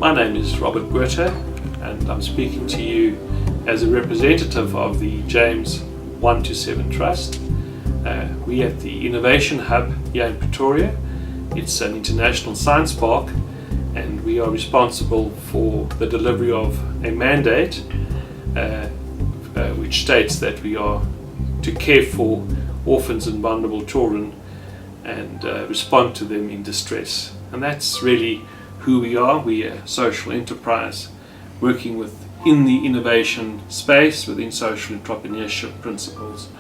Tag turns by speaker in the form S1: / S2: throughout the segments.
S1: My name is Robert Goethe, and I'm speaking to you as a representative of the James 1-7 Trust. We at the Innovation Hub here in Pretoria. It's an international science park, and we are responsible for the delivery of a mandate which states that we are to care for orphans and vulnerable children and respond to them in distress. And that's really who we are. We are a social enterprise working within the innovation space, within social entrepreneurship principles.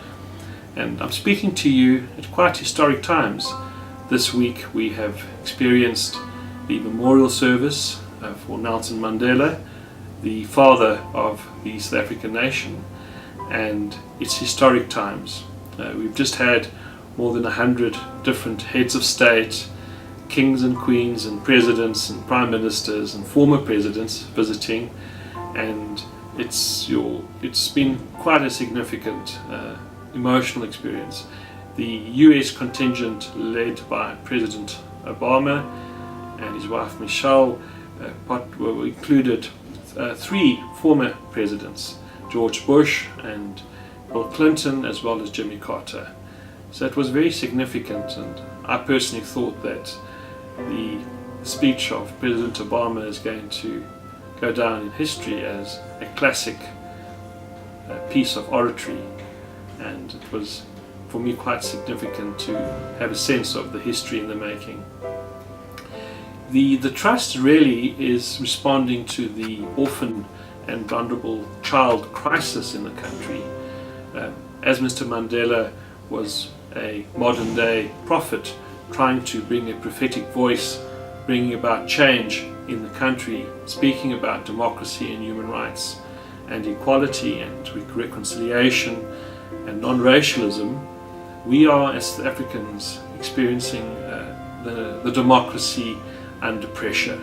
S1: And I'm speaking to you at quite historic times. This week we have experienced the memorial service for Nelson Mandela, the father of the South African nation, and it's historic times. We've just had more than 100 different heads of state, kings and queens and presidents and prime ministers and former presidents visiting, and it's been quite a significant emotional experience. The US contingent led by President Obama and his wife Michelle included three former presidents, George Bush and Bill Clinton, as well as Jimmy Carter. So it was very significant, and I personally thought that the speech of President Obama is going to go down in history as a classic piece of oratory, and it was for me quite significant to have a sense of the history in the making. The Trust really is responding to the orphan and vulnerable child crisis in the country. As Mr. Mandela was a modern day prophet trying to bring a prophetic voice, bringing about change in the country, speaking about democracy and human rights and equality and reconciliation and non-racialism, we are as South Africans experiencing the democracy under pressure.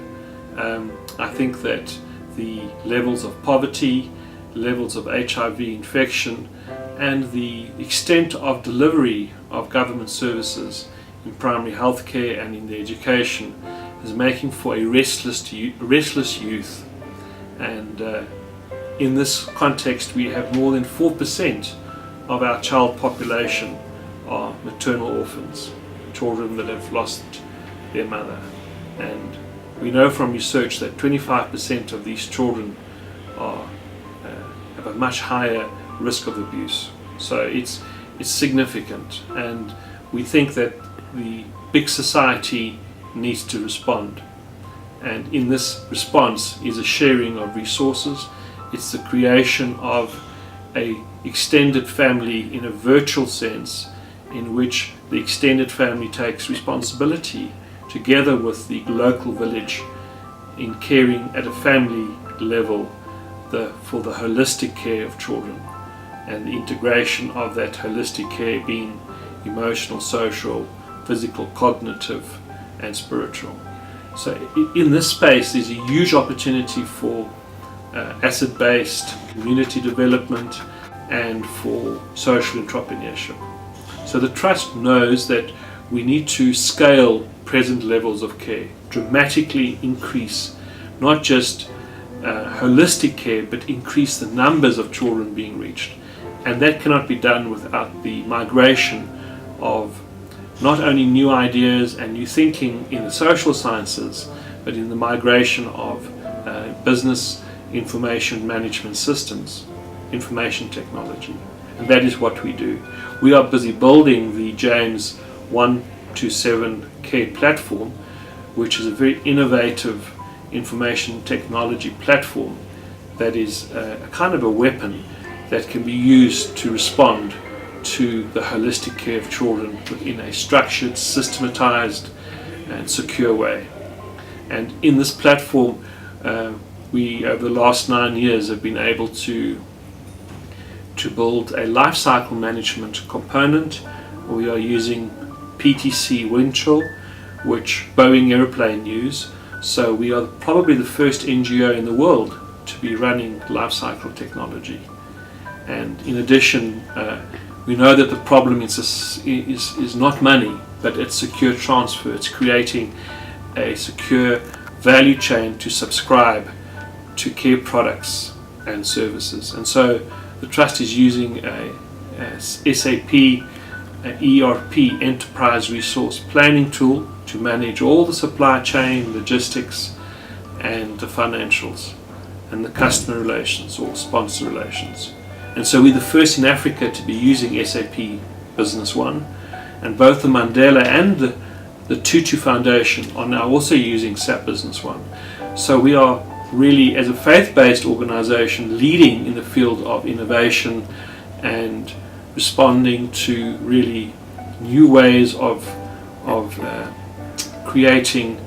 S1: I think that the levels of poverty, levels of HIV infection, and the extent of delivery of government services in primary health care and in the education is making for a restless youth. And in this context, we have more than 4% of our child population are maternal orphans, children that have lost their mother. And we know from research that 25% of these children have a much higher risk of abuse. So it's significant, and we think that the big society needs to respond. And in this response is a sharing of resources. It's the creation of an extended family in a virtual sense, in which the extended family takes responsibility together with the local village in caring at a family level for the holistic care of children, and the integration of that holistic care being emotional, social, physical, cognitive and spiritual. So in this space there's a huge opportunity for asset-based community development and for social entrepreneurship. So the Trust knows that we need to scale present levels of care, dramatically increase not just holistic care, but increase the numbers of children being reached. And that cannot be done without the migration of not only new ideas and new thinking in the social sciences, but in the migration of business information management systems, information technology. And that is what we do. We are busy building the James 1-7 Care platform, which is a very innovative information technology platform that is a kind of a weapon that can be used to respond to the holistic care of children within a structured, systematized and secure way. And in this platform we over the last 9 years have been able to build a life cycle management component. We are using PTC Windchill, which Boeing airplane use. So we are probably the first NGO in the world to be running life cycle technology. And in addition, we know that the problem is not money, but it's secure transfer. It's creating a secure value chain to subscribe to care products and services. And so the Trust is using a SAP ERP, Enterprise Resource Planning tool, to manage all the supply chain, logistics, and the financials, and the customer relations or sponsor relations. And so we're the first in Africa to be using SAP Business One, and both the Mandela and the Tutu Foundation are now also using SAP Business One. So we are really, as a faith-based organization, leading in the field of innovation and responding to really new ways of creating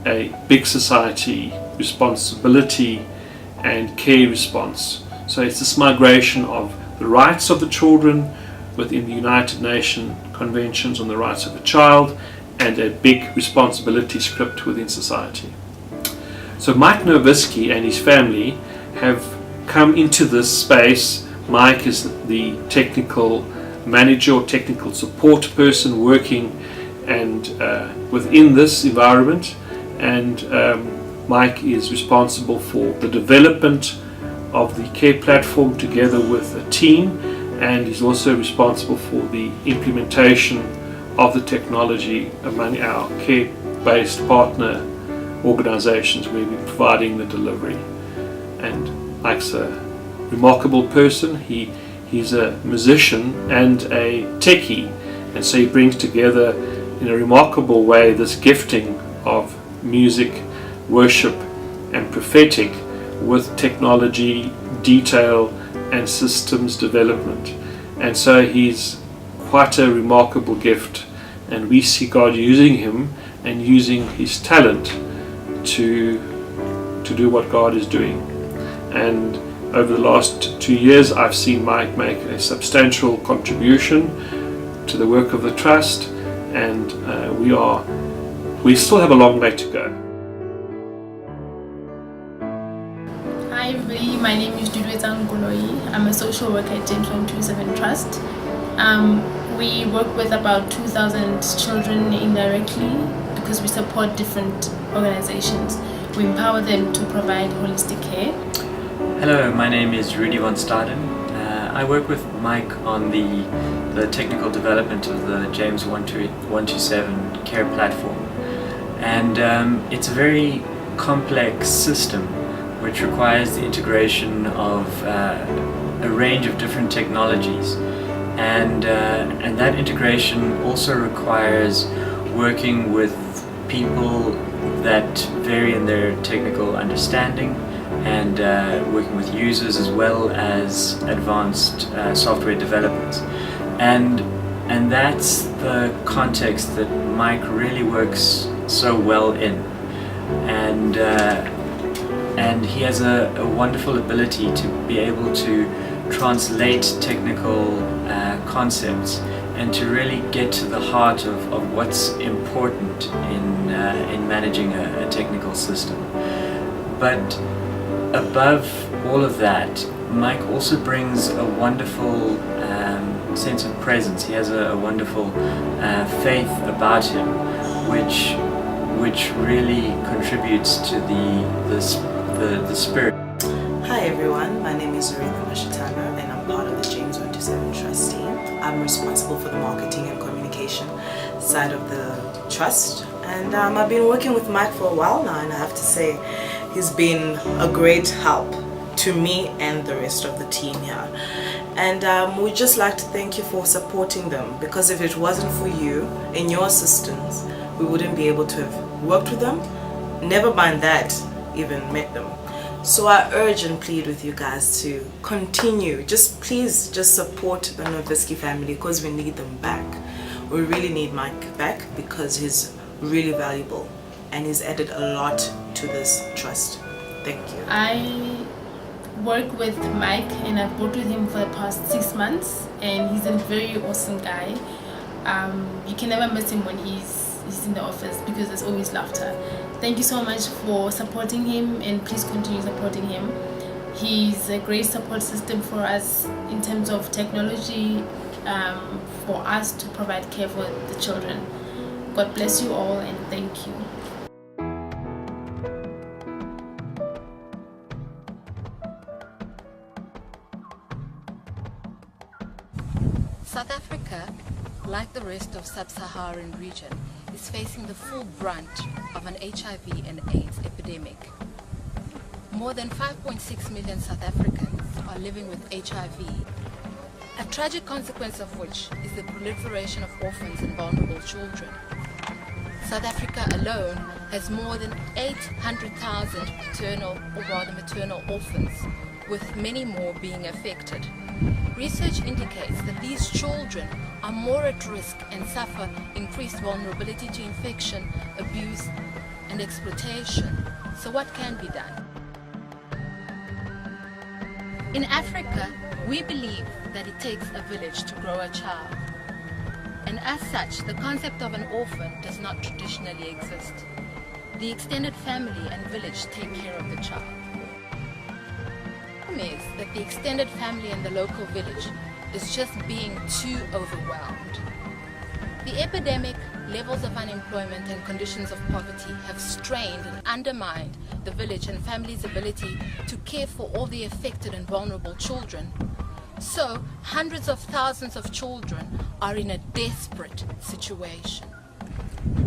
S1: a big society responsibility and care response. So it's this migration of the rights of the children within the United Nations Conventions on the Rights of the Child and a big responsibility script within society. So Mike Nowviskie and his family have come into this space. Mike is the technical manager or technical support person working and within this environment, and Mike is responsible for the development of the care platform together with a team, and he's also responsible for the implementation of the technology among our care-based partner organizations where we're providing the delivery. And Mike's a remarkable person. He's a musician and a techie, and so he brings together in a remarkable way this gifting of music, worship and prophetic with technology, detail and systems development. And so he's quite a remarkable gift, and we see God using him and using his talent to do what God is doing. And over the last 2 years I've seen Mike make a substantial contribution to the work of the Trust, and we still have a long way to go.
S2: Hi everybody, my name is Judweta Ngoloi. I'm a social worker at James 127 Trust. We work with about 2,000 children indirectly because we support different organizations. We empower them to provide holistic care.
S3: Hello, my name is Rudy von Staden. I work with Mike on the technical development of the James 127 care platform. And it's a very complex system which requires the integration of a range of different technologies. And that integration also requires working with people that vary in their technical understanding, and working with users as well as advanced software developers. And that's the context that Mike really works so well in. And he has a wonderful ability to be able to translate technical concepts and to really get to the heart of what's important in managing a technical system. But above all of that, Mike also brings a wonderful sense of presence. He has a wonderful faith about him, which really contributes to the spirit.
S4: Hi everyone, my name is Zorina Mashitana and I'm part of the James 127 Trust team. I'm responsible for the marketing and communication side of the Trust, and I've been working with Mike for a while now, and I have to say he's been a great help to me and the rest of the team here. And we'd just like to thank you for supporting them, because if it wasn't for you and your assistance, we wouldn't be able to have worked with them, never mind that, even met them. So I urge and plead with you guys to continue. Please support the Nowviskie family, because we need them back. We really need Mike back because he's really valuable and he's added a lot to this Trust. Thank you.
S2: I work with Mike and I've worked with him for the past 6 months, and he's a very awesome guy. You can never miss him when he's in the office, because there's always laughter. Thank you so much for supporting him, and please continue supporting him. He's a great support system for us in terms of technology, for us to provide care for the children. God bless you all, and thank you.
S5: like the rest of sub-Saharan region, is facing the full brunt of an HIV and AIDS epidemic. More than 5.6 million South Africans are living with HIV, a tragic consequence of which is the proliferation of orphans and vulnerable children. South Africa alone has more than 800,000 paternal or rather maternal orphans, with many more being affected. Research indicates that these children are more at risk and suffer increased vulnerability to infection, abuse and exploitation. So what can be done? In Africa, we believe that it takes a village to grow a child. And as such, the concept of an orphan does not traditionally exist. The extended family and village take care of the child. The problem is that the extended family and the local village is just being too overwhelmed. The epidemic, levels of unemployment and conditions of poverty have strained and undermined the village and family's ability to care for all the affected and vulnerable children. So, hundreds of thousands of children are in a desperate situation.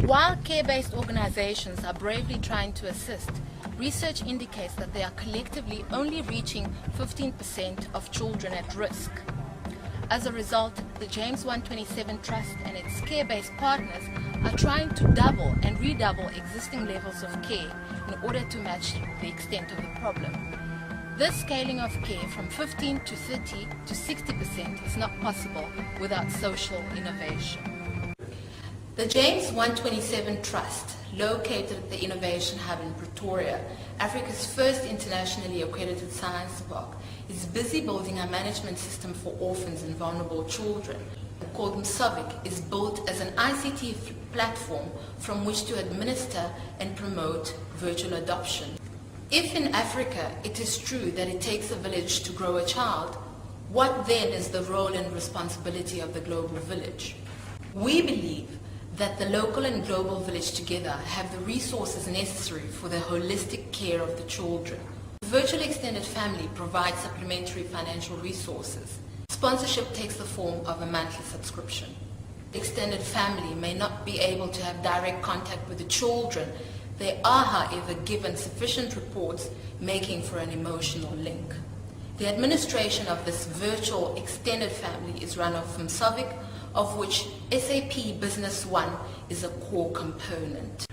S5: While care-based organizations are bravely trying to assist, research indicates that they are collectively only reaching 15% of children at risk. As a result, the James 127 Trust and its care-based partners are trying to double and redouble existing levels of care in order to match the extent of the problem. This scaling of care from 15 to 30 to 60% is not possible without social innovation. The James 127 Trust, located at the Innovation Hub in Pretoria, Africa's first internationally accredited science park, is busy building a management system for orphans and vulnerable children. Called Msavic, is built as an ICT platform from which to administer and promote virtual adoption. If in Africa it is true that it takes a village to grow a child, what then is the role and responsibility of the global village? We believe that the local and global village together have the resources necessary for the holistic care of the children. The virtual extended family provides supplementary financial resources. Sponsorship takes the form of a monthly subscription. The extended family may not be able to have direct contact with the children. They are, however, given sufficient reports, making for an emotional link. The administration of this virtual extended family is run off from Msavic, of which SAP Business One is a core component.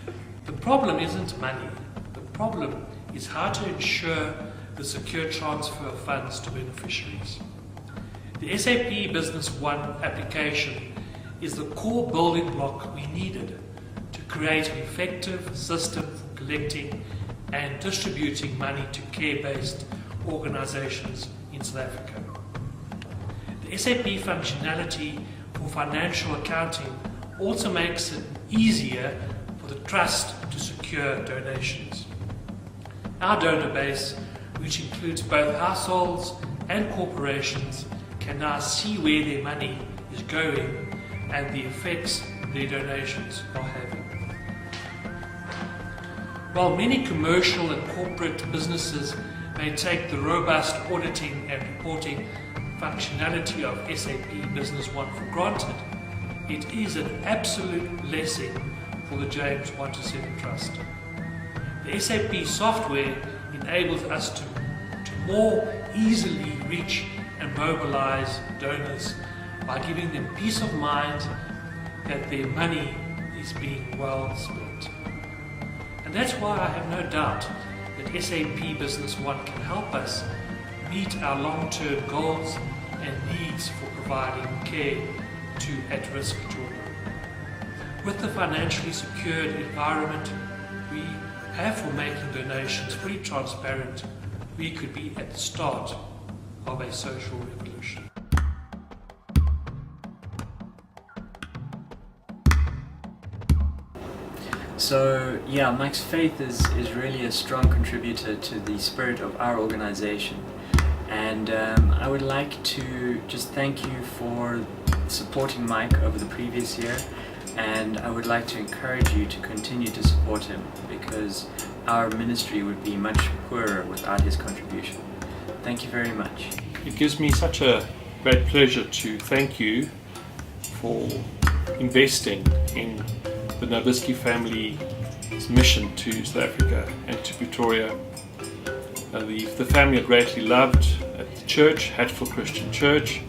S1: The problem isn't money. The problem is how to ensure the secure transfer of funds to beneficiaries. The SAP Business One application is the core building block we needed to create an effective system for collecting and distributing money to care-based organizations in South Africa. The SAP functionality for financial accounting also makes it easier for the trust to secure donations. Our donor base, which includes both households and corporations, can now see where their money is going and the effects their donations are having. While many commercial and corporate businesses may take the robust auditing and reporting functionality of SAP Business One for granted, it is an absolute blessing for the James 127 Trust. The SAP software enables us to more easily reach and mobilize donors by giving them peace of mind that their money is being well spent. And that's why I have no doubt that SAP Business One can help us meet our long-term goals and needs for providing care to at-risk children. With the financially secured environment we have for making donations free, transparent, we could be at the start of a social revolution.
S3: So yeah, Mike's Faith is really a strong contributor to the spirit of our organization, and I would like to just thank you for supporting Mike over the previous year, and I would like to encourage you to continue to support him, because our ministry would be much poorer without his contribution. Thank you very much.
S1: It gives me such a great pleasure to thank you for investing in the Nabisky family's mission to South Africa and to Pretoria. The family are greatly loved at the church, Hatfield Christian Church,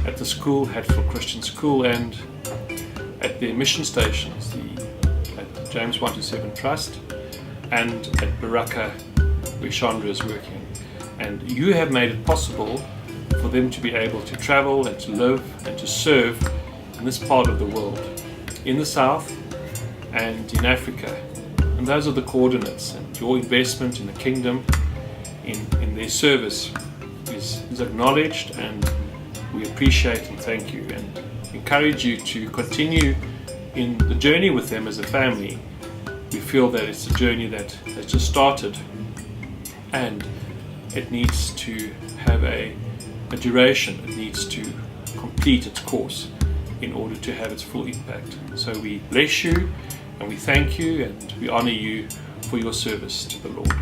S1: at the school, Hatfield Christian School, and at their mission stations, at the James 127 Trust and at Baraka, where Chandra is working. And you have made it possible for them to be able to travel and to live and to serve in this part of the world, in the South and in Africa. And those are the coordinates, and your investment in the kingdom, in their service is acknowledged, and we appreciate and thank you and encourage you to continue in the journey with them as a family. We feel that it's a journey that has just started, and it needs to have a duration. It needs to complete its course in order to have its full impact. So we bless you and we thank you and we honor you for your service to the Lord.